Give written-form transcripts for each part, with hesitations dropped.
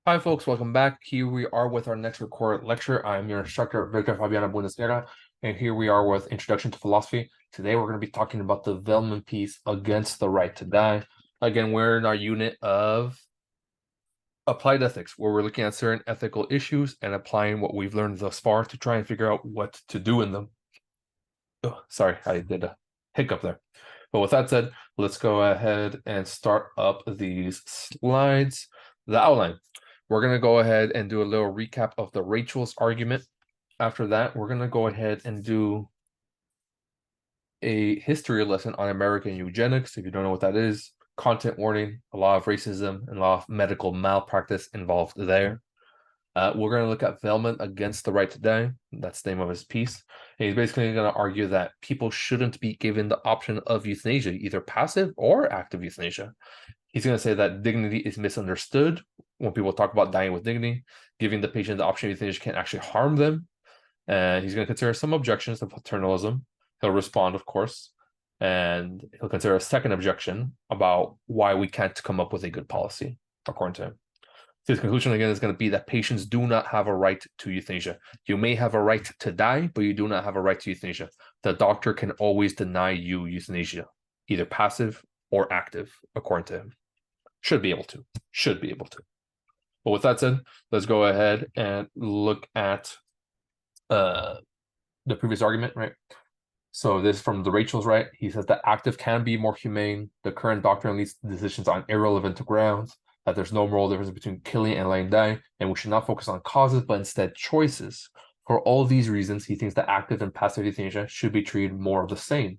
Hi, folks. Welcome back. Here we are with our next recorded lecture. I'm your instructor, Victor Fabiana Bundesera, and here we are with Introduction to Philosophy. Today, we're going to be talking about the Velleman piece, Against the Right to Die. Again, we're in our unit of applied ethics, where we're looking at certain ethical issues and applying what we've learned thus far to try and figure out what to do in them. Oh, sorry, I did a hiccup there. But with that said, let's go ahead and start up these slides. The outline. We're going to go ahead and do a little recap of the Rachel's argument. After that, we're going to go ahead and do a history lesson on American eugenics. If you don't know what that is, content warning, a lot of racism and a lot of medical malpractice involved there. We're going to look at Velleman Against the Right to Die. That's the name of his piece. And he's basically going to argue that people shouldn't be given the option of euthanasia, either passive or active euthanasia. He's going to say that dignity is misunderstood when people talk about dying with dignity. Giving the patient the option of euthanasia can actually harm them. And he's going to consider some objections to paternalism. He'll respond, of course. And he'll consider a second objection about why we can't come up with a good policy, according to him. His conclusion again is going to be that patients do not have a right to euthanasia. You may have a right to die, but you do not have a right to euthanasia. The doctor can always deny you euthanasia, either passive or active, according to him. Should be able to. Should be able to. But with that said, let's go ahead and look at the previous argument, right? So this from the Rachel's, right? He says that active can be more humane. The current doctrine leads to decisions on irrelevant grounds, that there's no moral difference between killing and letting die, and we should not focus on causes, but instead choices. For all these reasons, he thinks that active and passive euthanasia should be treated more of the same.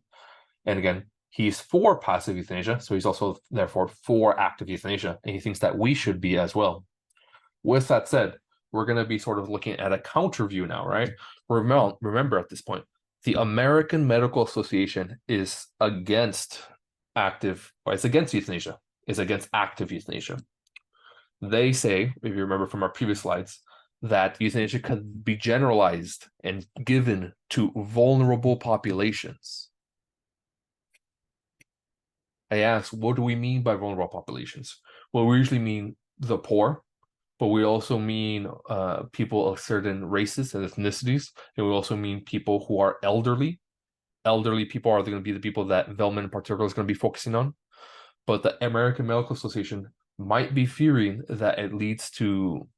And again, he's for passive euthanasia, so he's also therefore for active euthanasia, and he thinks that we should be as well. With that said, we're going to be sort of looking at a counter view now, right? Remember at this point, the American Medical Association is against it's against euthanasia, is against active euthanasia. They say, if you remember from our previous slides, that euthanasia could be generalized and given to vulnerable populations. I asked, what do we mean by vulnerable populations? Well, we usually mean the poor, but we also mean people of certain races and ethnicities, and we also mean people who are elderly. Elderly people are going to be the people that Velleman in particular is going to be focusing on. But the American Medical Association might be fearing that it leads to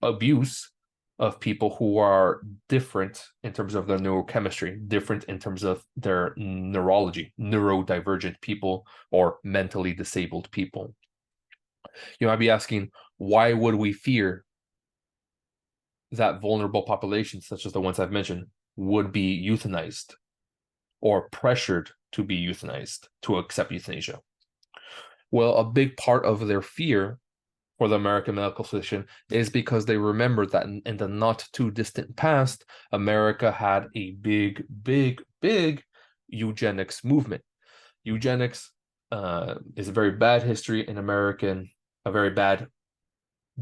abuse of people who are different in terms of their neurochemistry, different in terms of their neurology, neurodivergent people or mentally disabled people. You might be asking, why would we fear that vulnerable populations, such as the ones I've mentioned, would be euthanized or pressured to be euthanized, to accept euthanasia? Well, a big part of their fear for the American Medical Association is because they remember that in the not too distant past, America had a big eugenics movement. Eugenics is a very bad history in a very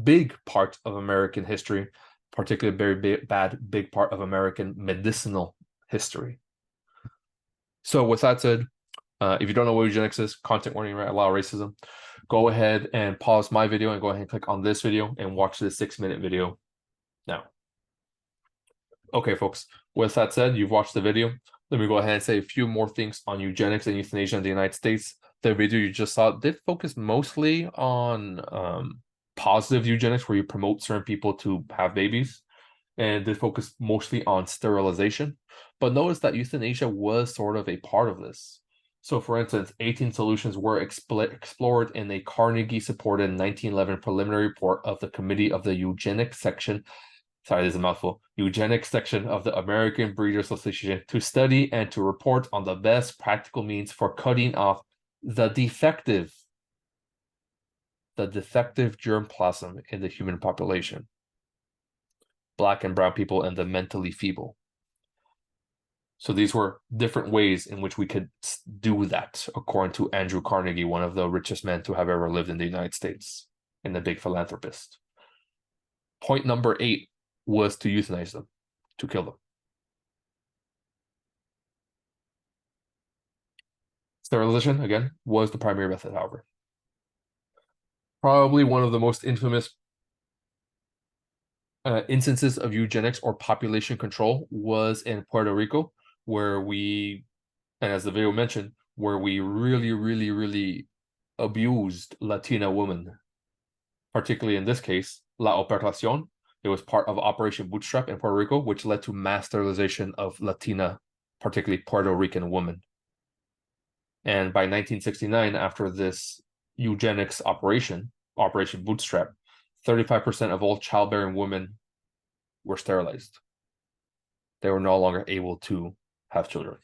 big part of American history, particularly very big part of American medicinal history. So with that said, if you don't know what eugenics is, content warning, right? A lot of racism. Go ahead and pause my video and go ahead and click on this video and watch this 6-minute video now. Okay, folks, with that said, you've watched the video. Let me go ahead and say a few more things on eugenics and euthanasia in the United States. The video you just saw did focus mostly on positive eugenics, where you promote certain people to have babies, and did focus mostly on sterilization. But notice that euthanasia was sort of a part of this. So, for instance, 18 solutions were explored in a Carnegie-supported 1911 preliminary report of the Committee of the Eugenics Section. Sorry, this is a mouthful. Eugenics section of the American Breeders Association to study and to report on the best practical means for cutting off the defective germplasm in the human population, Black and brown people, and the mentally feeble. So these were different ways in which we could do that, according to Andrew Carnegie, one of the richest men to have ever lived in the United States and a big philanthropist. Point number 8 was to euthanize them, to kill them. Sterilization, again, was the primary method, however. Probably one of the most infamous instances of eugenics or population control was in Puerto Rico, where we, and as the video mentioned, where we really, really, really abused Latina women, particularly in this case, La Operación. It was part of Operation Bootstrap in Puerto Rico, which led to mass sterilization of Latina, particularly Puerto Rican women. And by 1969, after this eugenics operation, Operation Bootstrap, 35% of all childbearing women were sterilized. They were no longer able to have children.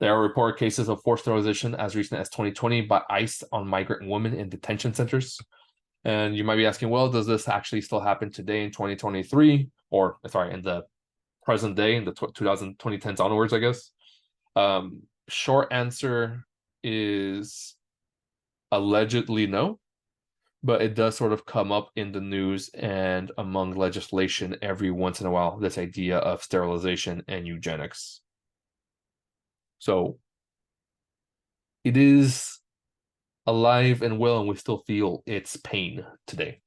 There are reported cases of forced sterilization as recent as 2020 by ICE on migrant women in detention centers. And you might be asking, well, does this actually still happen today in 2023? Or, sorry, in the present day, in the 2010s onwards, I guess? Short answer is allegedly no, but it does sort of come up in the news and among legislation every once in a while, this idea of sterilization and eugenics. So it is alive and well, and we still feel its pain today.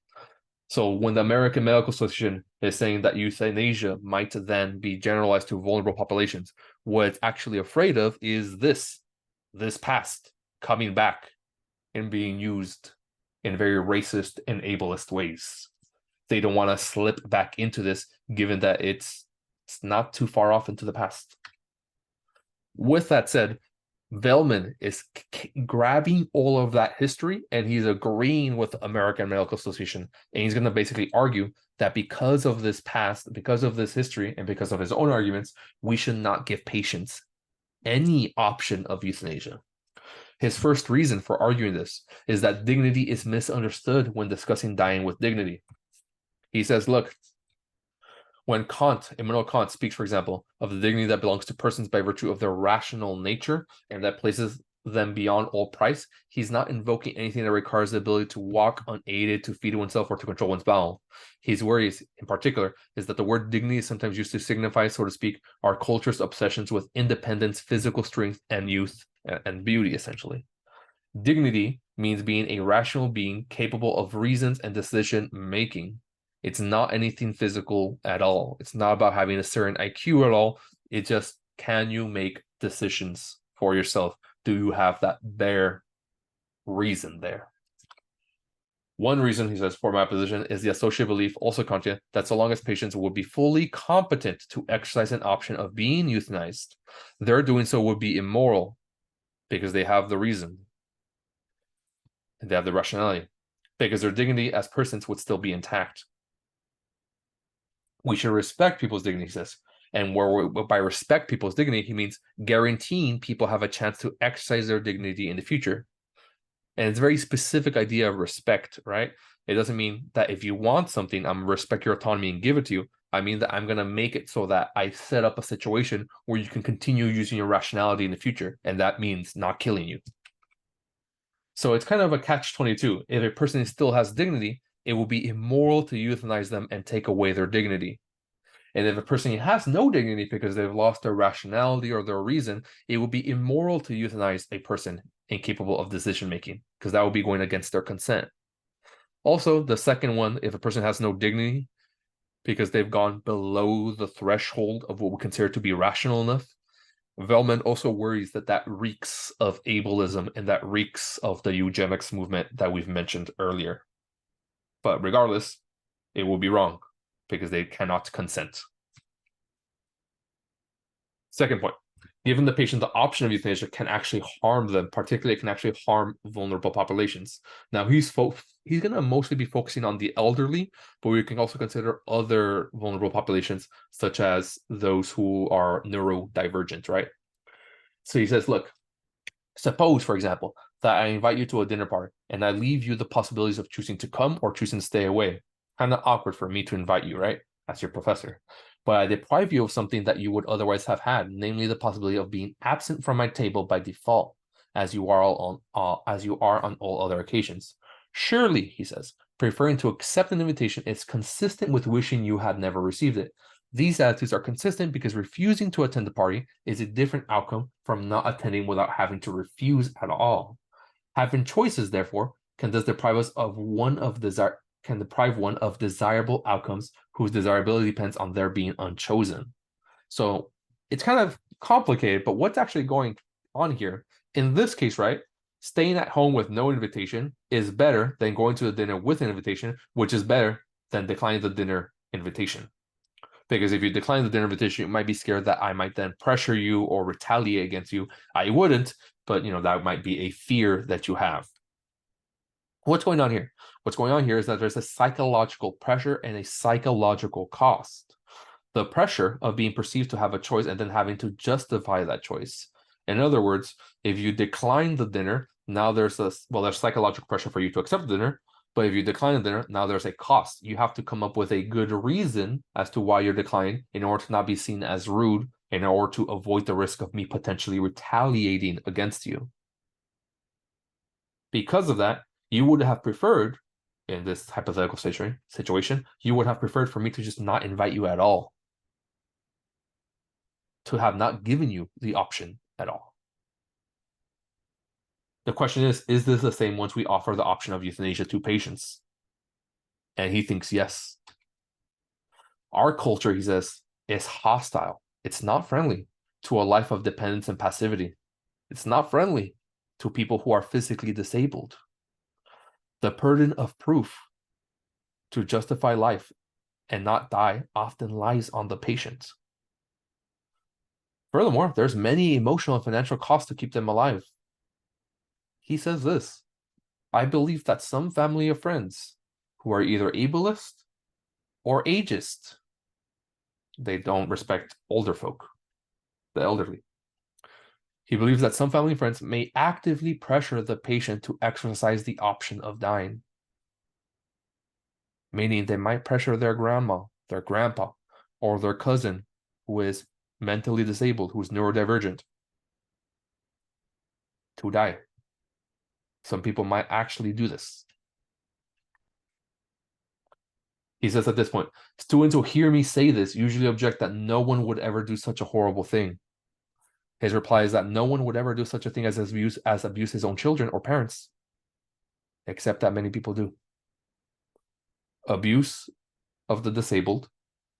So when the American Medical Association is saying that euthanasia might then be generalized to vulnerable populations, what it's actually afraid of is this past coming back and being used in very racist and ableist ways. They don't want to slip back into this, given that it's not too far off into the past. With that said, Velleman is grabbing all of that history and he's agreeing with the American Medical Association. And he's going to basically argue that because of this past, because of this history, and because of his own arguments, we should not give patients any option of euthanasia. His first reason for arguing this is that dignity is misunderstood when discussing dying with dignity. He says, look, when Immanuel Kant speaks, for example, of the dignity that belongs to persons by virtue of their rational nature and that places them beyond all price, he's not invoking anything that requires the ability to walk unaided, to feed oneself, or to control one's bowel. His worries, in particular, is that the word dignity is sometimes used to signify, so to speak, our culture's obsessions with independence, physical strength, and youth, and beauty, essentially. Dignity means being a rational being capable of reasons and decision making. It's not anything physical at all. It's not about having a certain IQ at all. It's just, can you make decisions for yourself? Do you have that bare reason there? One reason, he says, for my position is the associated belief, also Kantian, that so long as patients would be fully competent to exercise an option of being euthanized, their doing so would be immoral because they have the reason. And they have the rationality, because their dignity as persons would still be intact. We should respect people's dignity, he says. And by respect people's dignity, he means guaranteeing people have a chance to exercise their dignity in the future. And it's a very specific idea of respect, right? It doesn't mean that if you want something, I'm respect your autonomy and give it to you. I mean that I'm going to make it so that I set up a situation where you can continue using your rationality in the future. And that means not killing you. So it's kind of a catch-22. If a person still has dignity, it will be immoral to euthanize them and take away their dignity. And if a person has no dignity because they've lost their rationality or their reason, it will be immoral to euthanize a person incapable of decision-making, because that would be going against their consent. Also, the second one, if a person has no dignity because they've gone below the threshold of what we consider to be rational enough, Velleman also worries that that reeks of ableism and that reeks of the eugenics movement that we've mentioned earlier. But regardless, it will be wrong because they cannot consent. Second point, given the patient the option of euthanasia can actually harm them, particularly it can actually harm vulnerable populations. Now, he's going to mostly be focusing on the elderly, but we can also consider other vulnerable populations, such as those who are neurodivergent, right? So he says, look, suppose, for example, that I invite you to a dinner party and I leave you the possibilities of choosing to come or choosing to stay away. Kind of awkward for me to invite you, right? As your professor. But I deprive you of something that you would otherwise have had, namely the possibility of being absent from my table by default, as you are on all other occasions. Surely, he says, preferring to accept an invitation is consistent with wishing you had never received it. These attitudes are consistent because refusing to attend the party is a different outcome from not attending without having to refuse at all. Having choices, therefore, can thus deprive us of deprive one of desirable outcomes whose desirability depends on their being unchosen. So it's kind of complicated, but what's actually going on here? In this case, right, staying at home with no invitation is better than going to the dinner with an invitation, which is better than declining the dinner invitation. Because if you decline the dinner invitation, you might be scared that I might then pressure you or retaliate against you. I wouldn't, but that might be a fear that you have. What's going on here? What's going on here is that there's a psychological pressure and a psychological cost. The pressure of being perceived to have a choice and then having to justify that choice. In other words, if you decline the dinner, now there's psychological pressure for you to accept the dinner. But if you decline the dinner, now there's a cost. You have to come up with a good reason as to why you're declining in order to not be seen as rude, in order to avoid the risk of me potentially retaliating against you. Because of that, you would have preferred, in this hypothetical situation, you would have preferred for me to just not invite you at all, to have not given you the option at all. The question is this the same once we offer the option of euthanasia to patients? And he thinks yes. Our culture, he says, is hostile. It's not friendly to a life of dependence and passivity. It's not friendly to people who are physically disabled. The burden of proof to justify life and not die often lies on the patient. Furthermore, there's many emotional and financial costs to keep them alive. He says this: I believe that some family of friends who are either ableist or ageist, they don't respect older folk, the elderly. He believes that some family and friends may actively pressure the patient to exercise the option of dying. Meaning they might pressure their grandma, their grandpa, or their cousin who is mentally disabled, who's neurodivergent, to die. Some people might actually do this. He says at this point, students who hear me say this usually object that no one would ever do such a horrible thing. His reply is that no one would ever do such a thing as abuse his own children or parents, except that many people do. Abuse of the disabled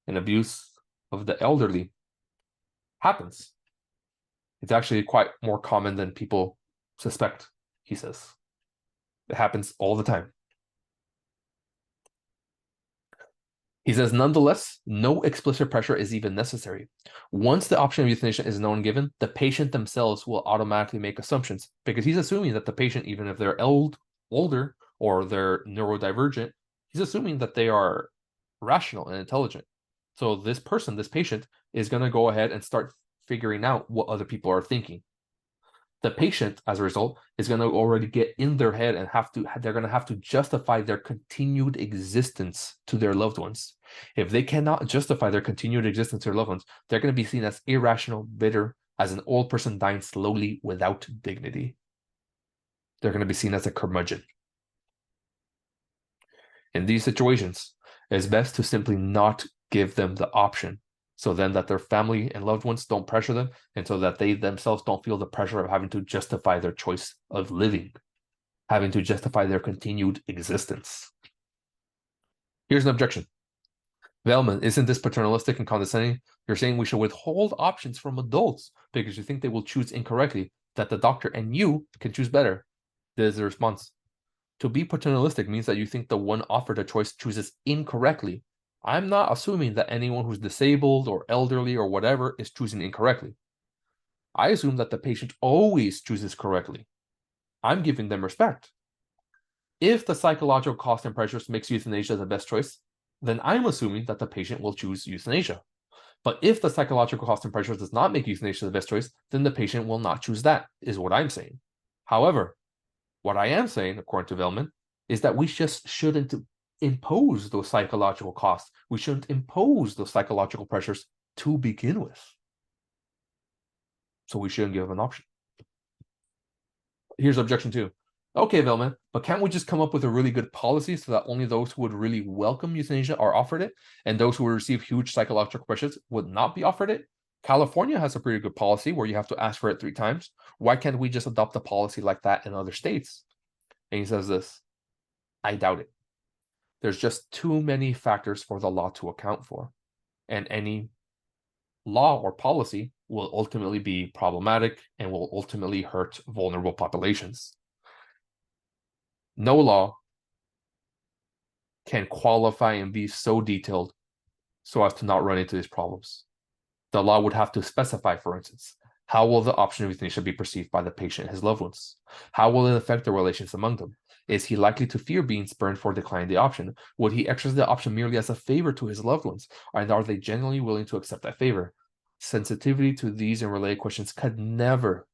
and abuse of the elderly happens. It's actually quite more common than people suspect, he says. It happens all the time. He says, nonetheless, no explicit pressure is even necessary. Once the option of euthanasia is known and given, the patient themselves will automatically make assumptions, because he's assuming that the patient, even if they're older or they're neurodivergent, he's assuming that they are rational and intelligent. So this patient, is going to go ahead and start figuring out what other people are thinking. The patient, as a result, is going to already get in their head and they're going to have to justify their continued existence to their loved ones. If they cannot justify their continued existence to their loved ones, they're going to be seen as irrational, bitter, as an old person dying slowly without dignity. They're going to be seen as a curmudgeon. In these situations, it's best to simply not give them the option, so then that their family and loved ones don't pressure them, and so that they themselves don't feel the pressure of having to justify their choice of living, having to justify their continued existence. Here's an objection. Velleman, isn't this paternalistic and condescending? You're saying we should withhold options from adults because you think they will choose incorrectly, that the doctor and you can choose better. There's the response. To be paternalistic means that you think the one offered a choice chooses incorrectly. I'm not assuming that anyone who's disabled or elderly or whatever is choosing incorrectly. I assume that the patient always chooses correctly. I'm giving them respect. If the psychological cost and pressures makes euthanasia the best choice, then I'm assuming that the patient will choose euthanasia. But if the psychological cost and pressures does not make euthanasia the best choice, then the patient will not choose that, is what I'm saying. However, what I am saying, according to Velleman, is that we just shouldn't impose those psychological costs. We shouldn't impose those psychological pressures to begin with. So we shouldn't give them an option. Here's objection 2. Okay, Velleman, but can't we just come up with a really good policy so that only those who would really welcome euthanasia are offered it, and those who would receive huge psychological pressures would not be offered it? California has a pretty good policy where you have to ask for it 3 times. Why can't we just adopt a policy like that in other states? And he says this: I doubt it. There's just too many factors for the law to account for, and any law or policy will ultimately be problematic and will ultimately hurt vulnerable populations. No law can qualify and be so detailed so as to not run into these problems. The law would have to specify, for instance, how will the option of euthanasia be perceived by the patient and his loved ones? How will it affect the relations among them? Is he likely to fear being spurned for declining the option? Would he exercise the option merely as a favor to his loved ones? And are they genuinely willing to accept that favor? Sensitivity to these and related questions could never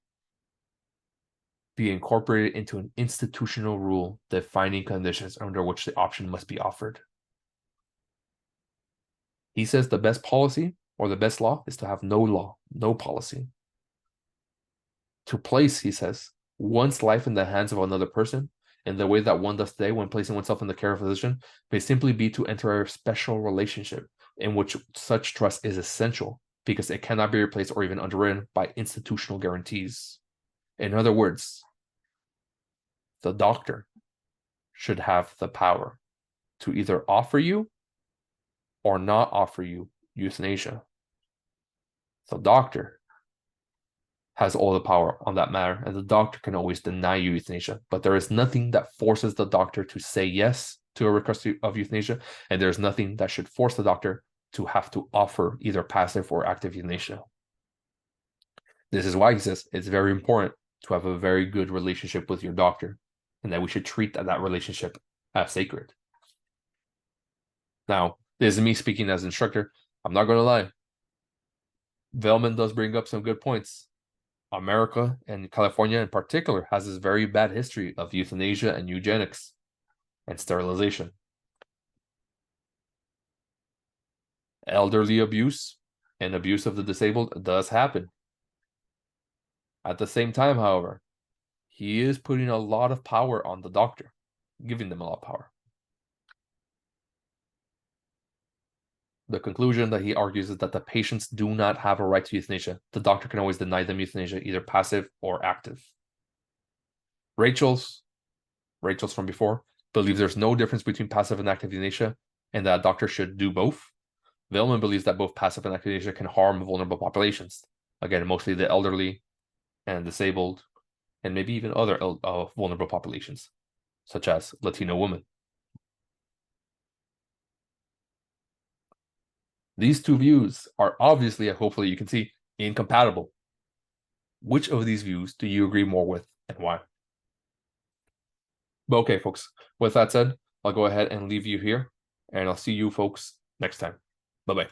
be incorporated into an institutional rule defining conditions under which the option must be offered. He says the best policy or the best law is to have no law, no policy. To place, he says, one's life in the hands of another person in the way that one does today when placing oneself in the care of a physician may simply be to enter a special relationship in which such trust is essential because it cannot be replaced or even underwritten by institutional guarantees. In other words, the doctor should have the power to either offer you or not offer you euthanasia. The doctor has all the power on that matter, and the doctor can always deny you euthanasia, but there is nothing that forces the doctor to say yes to a request of euthanasia, and there's nothing that should force the doctor to have to offer either passive or active euthanasia. This is why he says it's very important to have a very good relationship with your doctor, and that we should treat that relationship as sacred. Now, this is me speaking as instructor. I'm not going to lie. Velleman does bring up some good points. America and California in particular has this very bad history of euthanasia and eugenics and sterilization. Elderly abuse and abuse of the disabled does happen. At the same time, however, he is putting a lot of power on the doctor, giving them a lot of power. The conclusion that he argues is that the patients do not have a right to euthanasia. The doctor can always deny them euthanasia, either passive or active. Rachel's from before believes there's no difference between passive and active euthanasia, and that a doctor should do both. Velleman believes that both passive and active euthanasia can harm vulnerable populations. Again, mostly the elderly and disabled, and maybe even other vulnerable populations, such as Latino women. These two views are obviously, hopefully you can see, incompatible. Which of these views do you agree more with and why? But okay, folks, with that said, I'll go ahead and leave you here, and I'll see you folks next time. Bye-bye.